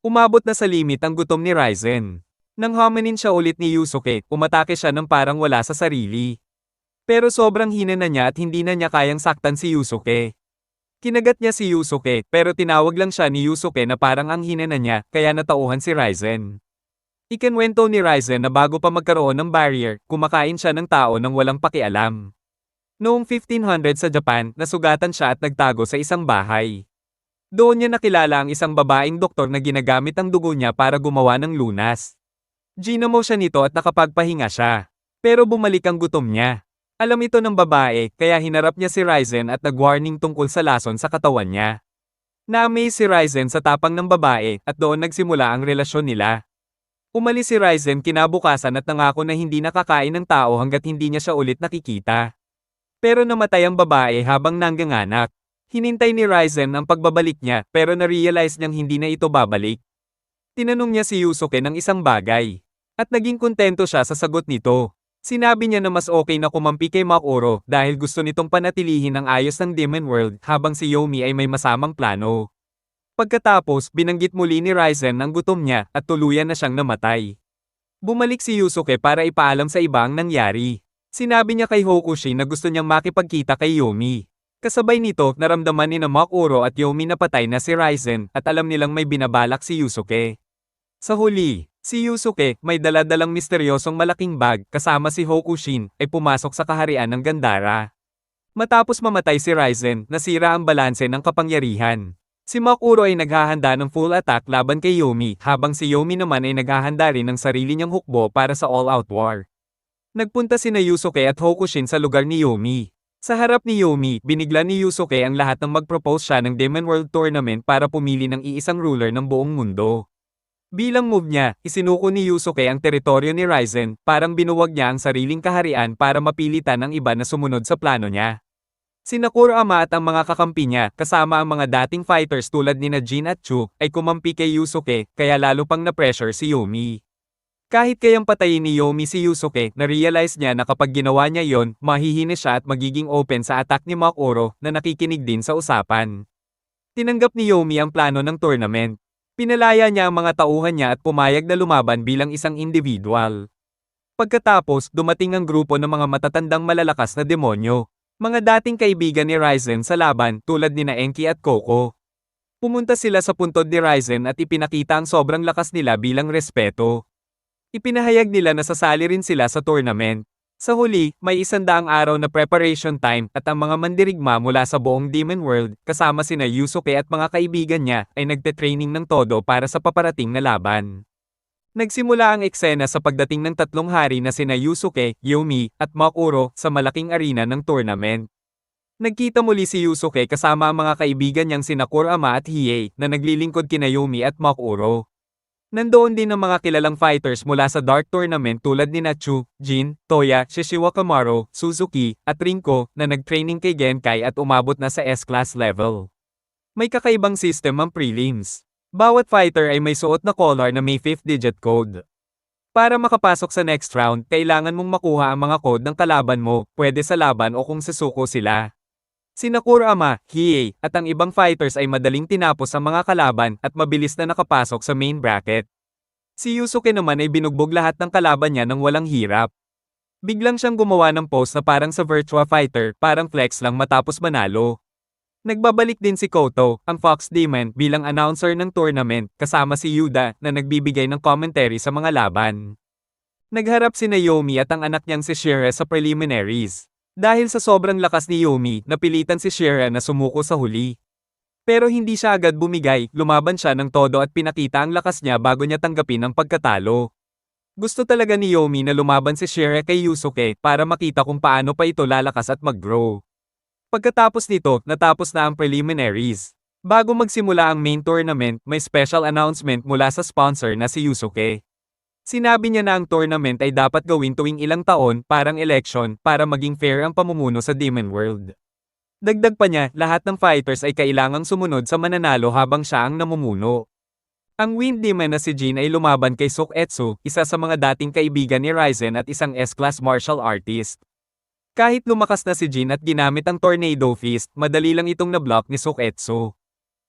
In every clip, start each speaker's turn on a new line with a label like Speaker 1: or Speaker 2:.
Speaker 1: Umabot na sa limit ang gutom ni Ryzen. Nang hamanin siya ulit ni Yusuke, umatake siya ng parang wala sa sarili. Pero sobrang hina na niya at hindi na niya kayang saktan si Yusuke. Kinagat niya si Yusuke, pero tinawag lang siya ni Yusuke na parang ang hina na niya, kaya natauhan si Ryzen. Ikinwento ni Ryzen na bago pa magkaroon ng barrier, kumakain siya ng tao nang walang pakialam. Noong 1500 sa Japan, nasugatan siya at nagtago sa isang bahay. Doon niya nakilala ang isang babaeng doktor na ginagamit ang dugo niya para gumawa ng lunas. Ginamo siya nito at nakapagpahinga siya. Pero bumalik ang gutom niya. Alam ito ng babae, kaya hinarap niya si Ryzen at nag-warning tungkol sa lason sa katawan niya. Na-amaze si Ryzen sa tapang ng babae at doon nagsimula ang relasyon nila. Umalis si Ryzen kinabukasan at nangako na hindi nakakain ng tao hanggat hindi niya siya ulit nakikita. Pero namatay ang babae habang nangganganak. Hinintay ni Ryzen ang pagbabalik niya pero na-realize niyang hindi na ito babalik. Tinanong niya si Yusuke ng isang bagay. At naging kontento siya sa sagot nito. Sinabi niya na mas okay na kumampi kay Makuro dahil gusto nitong panatilihin ang ayos ng Demon World habang si Yomi ay may masamang plano. Pagkatapos, binanggit muli ni Ryzen ang gutom niya at tuluyan na siyang namatay. Bumalik si Yusuke para ipaalam sa iba ang nangyari. Sinabi niya kay Hokushi na gusto niyang makipagkita kay Yomi. Kasabay nito, naramdaman ni na Makuro at Yomi na patay na si Ryzen at alam nilang may binabalak si Yusuke. Sa huli, si Yusuke, may daladalang misteryosong malaking bag kasama si Hokushin, ay pumasok sa kaharian ng Gandhara. Matapos mamatay si Ryzen, nasira ang balanse ng kapangyarihan. Si Makuro ay naghahanda ng full attack laban kay Yomi, habang si Yomi naman ay naghahanda rin ng sarili niyang hukbo para sa all-out war. Nagpunta sina Yusuke at Hokushin sa lugar ni Yomi. Sa harap ni Yomi, binigla ni Yusuke ang lahat ng mag-propose siya ng Demon World Tournament para pumili ng iisang ruler ng buong mundo. Bilang move niya, isinuko ni Yusuke ang teritoryo ni Ryzen, parang binuwag niya ang sariling kaharian para mapilitan ang iba na sumunod sa plano niya. Sina Kurama at ang mga kakampi niya, kasama ang mga dating fighters tulad nina Jin at Chu, ay kumampi kay Yusuke, kaya lalo pang na-pressure si Yomi. Kahit kayang patayin ni Yomi si Yusuke, na-realize niya na kapag ginawa niya yon, mahihina siya at magiging open sa attack ni Makuro, na nakikinig din sa usapan. Tinanggap ni Yomi ang plano ng tournament. Pinalaya niya ang mga tauhan niya at pumayag na lumaban bilang isang individual. Pagkatapos, dumating ang grupo ng mga matatandang malalakas na demonyo. Mga dating kaibigan ni Ryzen sa laban tulad nina Enki at Coco. Pumunta sila sa puntod ni Ryzen at ipinakita ang sobrang lakas nila bilang respeto. Ipinahayag nila na sasali rin sila sa tournament. Sa huli, may 100 araw na preparation time at ang mga mandirigma mula sa buong Demon World, kasama sina Yusuke at mga kaibigan niya, ay nagte-training ng todo para sa paparating na laban. Nagsimula ang eksena sa pagdating ng tatlong hari na sina Yusuke, Yomi, at Makuro sa malaking arena ng tournament. Nagkita muli si Yusuke kasama ang mga kaibigan niyang sina Kurama at Hiei na naglilingkod kina Yomi at Makuro. Nandoon din ang mga kilalang fighters mula sa Dark Tournament tulad ni Chu, Jin, Toya, Shishiwakamaru, Suzuki, at Rinko na nag-training kay Genkai at umabot na sa S-class level. May kakaibang system ang prelims. Bawat fighter ay may suot na collar na may 5th digit code. Para makapasok sa next round, kailangan mong makuha ang mga code ng kalaban mo, pwede sa laban o kung sasuko sila. Sina Kurama, Hiei, at ang ibang fighters ay madaling tinapos ang mga kalaban at mabilis na nakapasok sa main bracket. Si Yusuke naman ay binugbog lahat ng kalaban niya nang walang hirap. Biglang siyang gumawa ng pose na parang sa Virtua Fighter, parang flex lang matapos manalo. Nagbabalik din si Koto, ang Fox Demon, bilang announcer ng tournament, kasama si Yuda, na nagbibigay ng commentary sa mga laban. Nagharap si Yomi at ang anak niyang si Shira sa preliminaries. Dahil sa sobrang lakas ni Yomi, napilitan si Shira na sumuko sa huli. Pero hindi siya agad bumigay, lumaban siya ng todo at pinakita ang lakas niya bago niya tanggapin ang pagkatalo. Gusto talaga ni Yomi na lumaban si Shira kay Yusuke para makita kung paano pa ito lalakas at mag-grow. Pagkatapos nito, natapos na ang preliminaries. Bago magsimula ang main tournament, may special announcement mula sa sponsor na si Yusuke. Sinabi niya na ang tournament ay dapat gawin tuwing ilang taon, parang election, para maging fair ang pamumuno sa Demon World. Dagdag pa niya, lahat ng fighters ay kailangang sumunod sa mananalo habang siya ang namumuno. Ang Wind Demon na si Jin ay lumaban kay Suketsu, isa sa mga dating kaibigan ni Ryzen at isang S-class martial artist. Kahit lumakas na si Jin at ginamit ang Tornado Fist, madali lang itong na-block ni Suketsu.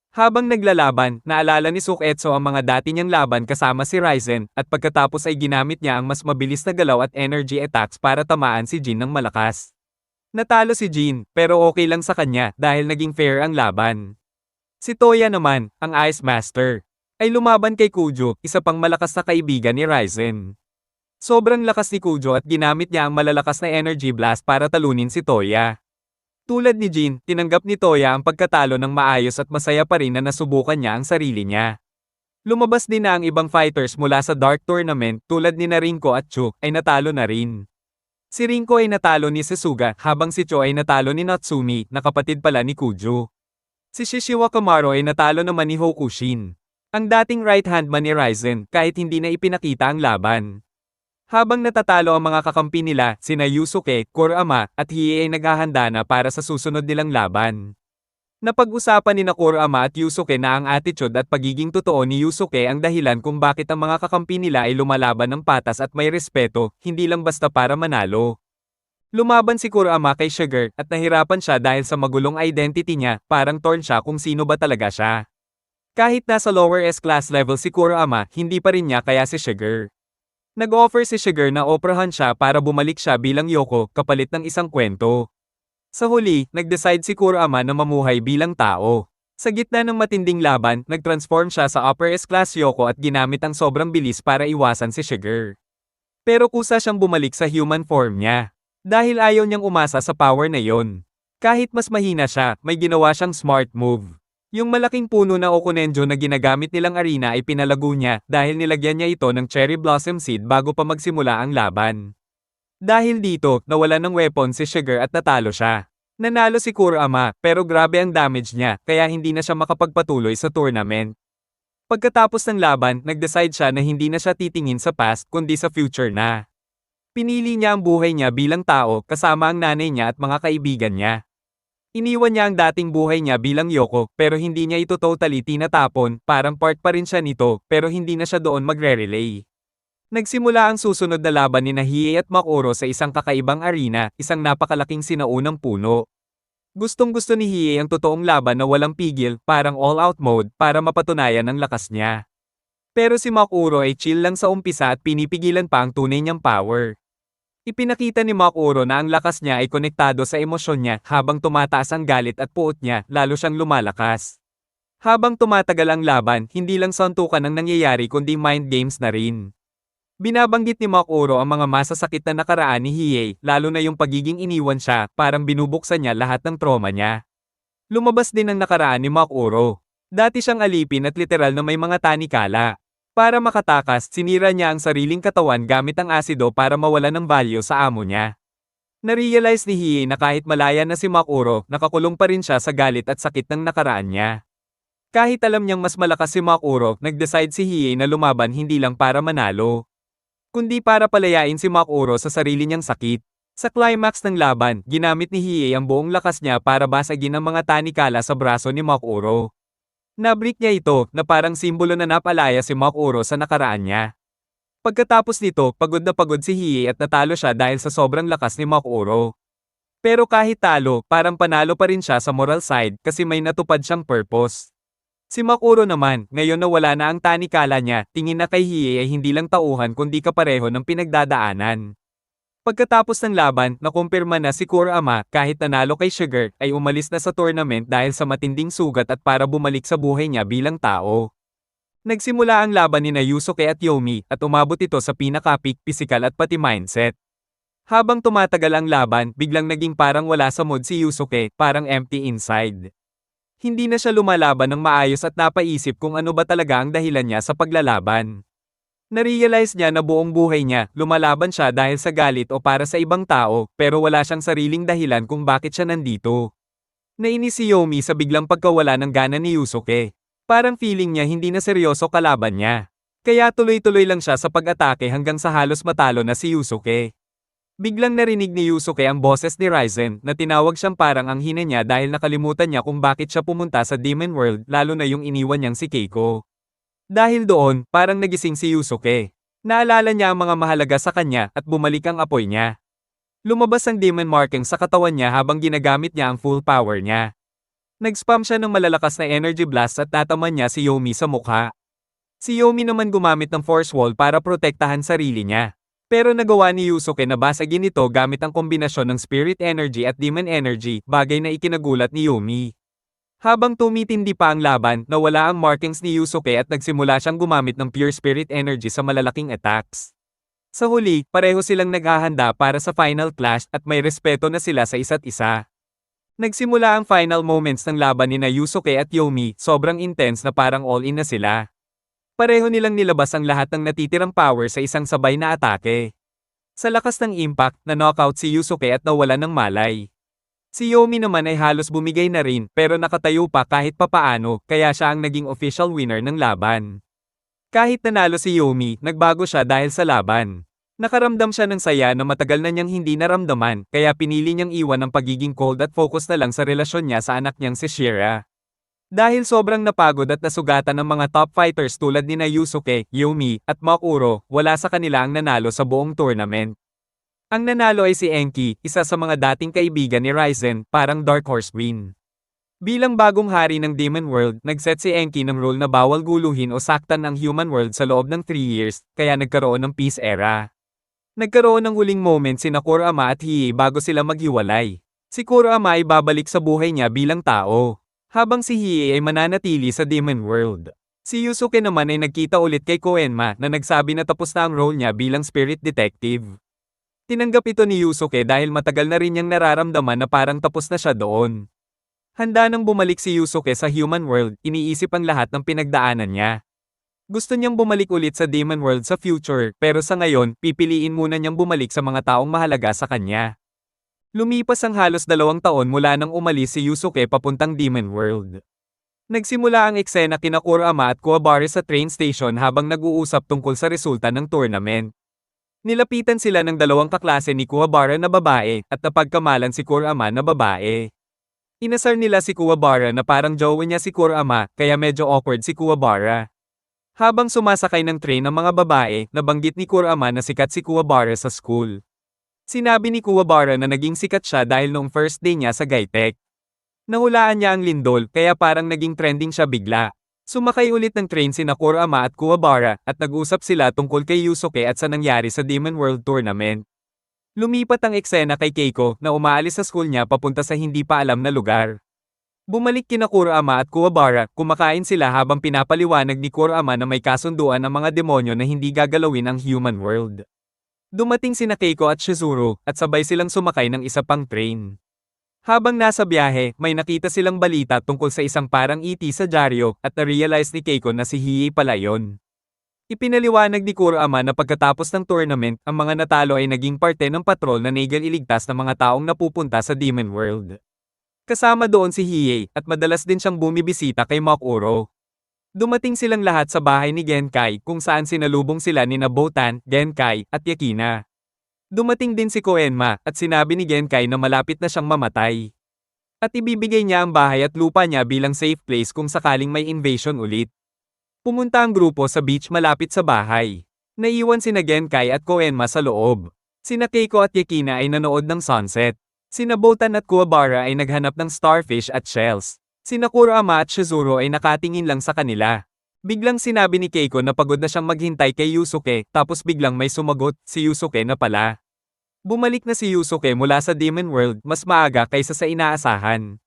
Speaker 1: Habang naglalaban, naalala ni Suketsu ang mga dati niyang laban kasama si Raizen, at pagkatapos ay ginamit niya ang mas mabilis na galaw at energy attacks para tamaan si Jin ng malakas. Natalo si Jin, pero okay lang sa kanya dahil naging fair ang laban. Si Toya naman, ang Ice Master, ay lumaban kay Kujo, isa pang malakas na kaibigan ni Raizen. Sobrang lakas ni Kujo at ginamit niya ang malalakas na energy blast para talunin si Toya. Tulad ni Jin, tinanggap ni Toya ang pagkatalo ng maayos at masaya pa rin na nasubukan niya ang sarili niya. Lumabas din na ang ibang fighters mula sa Dark Tournament tulad ni Rinko at Chu ay natalo na rin. Si Rinko ay natalo ni Sasuga habang si Chu ay natalo ni Natsumi na kapatid pala ni Kujo. Si Shishiwa Kamaro ay natalo naman ni Hokushin, ang dating right-hand man ni Raizen kahit hindi na ipinakita ang laban. Habang natatalo ang mga kakampi nila, sina Yusuke, Kurama, at Hiei ay naghahanda na para sa susunod nilang laban. Napag-usapan ni Kurama at Yusuke na ang attitude at pagiging totoo ni Yusuke ang dahilan kung bakit ang mga kakampi nila ay lumalaban ng patas at may respeto, hindi lang basta para manalo. Lumaban si Kurama kay Sugar at nahirapan siya dahil sa magulong identity niya, parang torn siya kung sino ba talaga siya. Kahit nasa lower S-class level si Kurama, hindi pa rin niya kaya si Sugar. Nag-offer si Sugar na operahan siya para bumalik siya bilang Yoko, kapalit ng isang kwento. Sa huli, nag-decide si Kurama na mamuhay bilang tao. Sa gitna ng matinding laban, nag-transform siya sa upper S-class Yoko at ginamit ang sobrang bilis para iwasan si Sugar. Pero kusa siyang bumalik sa human form niya. Dahil ayaw niyang umasa sa power na yon. Kahit mas mahina siya, may ginawa siyang smart move. Yung malaking puno na Okonenjo na ginagamit nilang arena ay pinalago niya dahil nilagyan niya ito ng cherry blossom seed bago pa magsimula ang laban. Dahil dito, nawala ng weapon si Sugar at natalo siya. Nanalo si Kurama, pero grabe ang damage niya, kaya hindi na siya makapagpatuloy sa tournament. Pagkatapos ng laban, nag-decide siya na hindi na siya titingin sa past kundi sa future na. Pinili niya ang buhay niya bilang tao kasama ang nanay niya at mga kaibigan niya. Iniwan niya ang dating buhay niya bilang Yoko pero hindi niya ito totally tinatapon, parang part pa rin siya nito pero hindi na siya doon magre-relay. Nagsimula ang susunod na laban ni Hiei at Makuro sa isang kakaibang arena, isang napakalaking sinaunang puno. Gustong-gusto ni Hiei ang totoong laban na walang pigil, parang all-out mode para mapatunayan ang lakas niya. Pero si Makuro ay chill lang sa umpisa at pinipigilan pa ang tunay niyang power. Ipinakita ni Makuro na ang lakas niya ay konektado sa emosyon niya habang tumataas ang galit at puot niya, lalo siyang lumalakas. Habang tumatagal ang laban, hindi lang suntukan ang nangyayari kundi mind games na rin. Binabanggit ni Makuro ang mga masasakit na nakaraan ni Hiei, lalo na yung pagiging iniwan siya, parang binubuksan niya lahat ng trauma niya. Lumabas din ang nakaraan ni Makuro. Dati siyang alipin at literal na may mga tanikala. Para makatakas, sinira niya ang sariling katawan gamit ang asido para mawala ng value sa amo niya. Narealize ni Hiei na kahit malaya na si Makuro, nakakulong pa rin siya sa galit at sakit ng nakaraan niya. Kahit alam niyang mas malakas si Makuro, nag-decide si Hiei na lumaban hindi lang para manalo, kundi para palayain si Makuro sa sarili niyang sakit. Sa climax ng laban, ginamit ni Hiei ang buong lakas niya para basagin ang mga tanikala sa braso ni Makuro. Nabrik niya ito na parang simbolo na napalaya si Makuro sa nakaraan niya. Pagkatapos nito, pagod na pagod si Hiei at natalo siya dahil sa sobrang lakas ni Makuro. Pero kahit talo, parang panalo pa rin siya sa moral side kasi may natupad siyang purpose. Si Makuro naman, ngayon na wala na ang tanikala niya, tingin na kay Hiei ay hindi lang tauhan kundi kapareho ng pinagdadaanan. Pagkatapos ng laban, nakumpirma na si Kurama, kahit nanalo kay Sugar, ay umalis na sa tournament dahil sa matinding sugat at para bumalik sa buhay niya bilang tao. Nagsimula ang laban ni Yusuke at Yomi at umabot ito sa pinaka-peak physical at pati mindset. Habang tumatagal ang laban, biglang naging parang wala sa mood si Yusuke, parang empty inside. Hindi na siya lumalaban ng maayos at napaisip kung ano ba talaga ang dahilan niya sa paglalaban. Narealize niya na buong buhay niya, lumalaban siya dahil sa galit o para sa ibang tao, pero wala siyang sariling dahilan kung bakit siya nandito. Nainis si Yomi sa biglang pagkawala ng gana ni Yusuke. Parang feeling niya hindi na seryoso kalaban niya. Kaya tuloy-tuloy lang siya sa pag-atake hanggang sa halos matalo na si Yusuke. Biglang narinig ni Yusuke ang boses ni Raizen na tinawag siyang parang ang hina niya dahil nakalimutan niya kung bakit siya pumunta sa Demon World lalo na yung iniwan niyang si Keiko. Dahil doon, parang nagising si Yusuke. Naalala niya ang mga mahalaga sa kanya at bumalik ang apoy niya. Lumabas ang demon marking sa katawan niya habang ginagamit niya ang full power niya. Nag-spam siya ng malalakas na energy blast at nataman niya si Yomi sa mukha. Si Yomi naman gumamit ng force wall para protektahan sarili niya. Pero nagawa ni Yusuke na basagin ito gamit ang kombinasyon ng spirit energy at demon energy, bagay na ikinagulat ni Yomi. Habang tumitindi pa ang laban, nawala ang markings ni Yusuke at nagsimula siyang gumamit ng pure spirit energy sa malalaking attacks. Sa huli, pareho silang naghahanda para sa final clash at may respeto na sila sa isa't isa. Nagsimula ang final moments ng laban ni Yusuke at Yomi, sobrang intense na parang all-in na sila. Pareho nilang nilabas ang lahat ng natitirang power sa isang sabay na atake. Sa lakas ng impact, na-knockout si Yusuke at nawalan ng malay. Si Yomi naman ay halos bumigay na rin pero nakatayo pa kahit papaano, kaya siya ang naging official winner ng laban. Kahit nanalo si Yomi, nagbago siya dahil sa laban. Nakaramdam siya ng saya na matagal na niyang hindi naramdaman, kaya pinili niyang iwan ang pagiging cold at focus na lang sa relasyon niya sa anak niyang si Shira. Dahil sobrang napagod at nasugatan ng mga top fighters tulad ni Yusuke, Yomi, at Makuro, wala sa kanila ang nanalo sa buong tournament. Ang nanalo ay si Enki, isa sa mga dating kaibigan ni Raizen, parang Dark Horse Queen. Bilang bagong hari ng Demon World, nagset si Enki ng rule na bawal guluhin o saktan ang human world sa loob ng 3 years, kaya nagkaroon ng peace era. Nagkaroon ng huling moment sina Kurama at Hiei bago sila maghiwalay. Si Kurama ay babalik sa buhay niya bilang tao, habang si Hiei ay mananatili sa Demon World. Si Yusuke naman ay nagkita ulit kay Koenma na nagsabi na tapos na ang role niya bilang spirit detective. Tinanggap ito ni Yusuke dahil matagal na rin niyang nararamdaman na parang tapos na siya doon. Handa nang bumalik si Yusuke sa human world, iniisip ang lahat ng pinagdaanan niya. Gusto niyang bumalik ulit sa Demon World sa future, pero sa ngayon, pipiliin muna niyang bumalik sa mga taong mahalaga sa kanya. Lumipas ang halos 2 taon mula nang umalis si Yusuke papuntang Demon World. Nagsimula ang eksena kina Kurama at Kuwabara sa train station habang nag-uusap tungkol sa resulta ng tournament. Nilapitan sila ng 2 kaklase ni Kuwabara na babae, at napagkamalan si Kurama na babae. Inasar nila si Kuwabara na parang jowa niya si Kurama, kaya medyo awkward si Kuwabara. Habang sumasakay ng train ang mga babae, nabanggit ni Kurama na sikat si Kuwabara sa school. Sinabi ni Kuwabara na naging sikat siya dahil noong first day niya sa Gaitech. Nahulaan niya ang lindol, kaya parang naging trending siya bigla. Sumakay ulit ng train sina Kurama at Kuwabara, at nag-usap sila tungkol kay Yusuke at sa nangyari sa Demon World Tournament. Lumipat ang eksena kay Keiko na umaalis sa school niya papunta sa hindi pa alam na lugar. Bumalik kina Kurama at Kuwabara, kumakain sila habang pinapaliwanag ni Kurama na may kasunduan ang mga demonyo na hindi gagalawin ang human world. Dumating sina Keiko at Shizuru, at sabay silang sumakay ng isa pang train. Habang nasa biyahe, may nakita silang balita tungkol sa isang parang ET sa dyaryo, at na-realize ni Keiko na si Hiei pala yon. Ipinaliwanag ni Kurama na pagkatapos ng tournament, ang mga natalo ay naging parte ng patrol na nagal iligtas ng mga taong napupunta sa Demon World. Kasama doon si Hiei, at madalas din siyang bumibisita kay Makuro. Dumating silang lahat sa bahay ni Genkai kung saan sinalubong sila ni Botan, Genkai, at Yakina. Dumating din si Koenma, at sinabi ni Genkai na malapit na siyang mamatay. At ibibigay niya ang bahay at lupa niya bilang safe place kung sakaling may invasion ulit. Pumunta ang grupo sa beach malapit sa bahay. Naiwan sina Genkai at Koenma sa loob. Sina Keiko at Yakina ay nanood ng sunset. Sina Botan at Kuwabara ay naghanap ng starfish at shells. Sina Kurama at Shizuru ay nakatingin lang sa kanila. Biglang sinabi ni Keiko na pagod na siyang maghintay kay Yusuke, tapos biglang may sumagot, si Yusuke na pala. Bumalik na si Yusuke mula sa Demon World mas maaga kaysa sa inaasahan.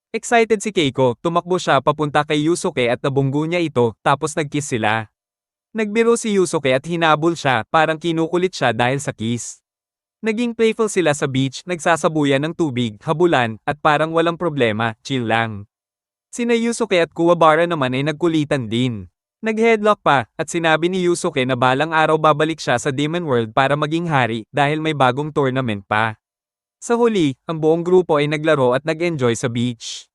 Speaker 1: Excited si Keiko, tumakbo siya papunta kay Yusuke at nabunggo niya ito, tapos nag-kiss sila. Nagbiro si Yusuke at hinabol siya, parang kinukulit siya dahil sa kiss. Naging playful sila sa beach, nagsasabuyan ng tubig, habulan, at parang walang problema, chill lang. Sina Yusuke at Kuwabara naman ay nagkulitan din. Nag-headlock pa, at sinabi ni Yusuke na balang araw babalik siya sa Demon World para maging hari dahil may bagong tournament pa. Sa huli, ang buong grupo ay naglaro at nag-enjoy sa beach.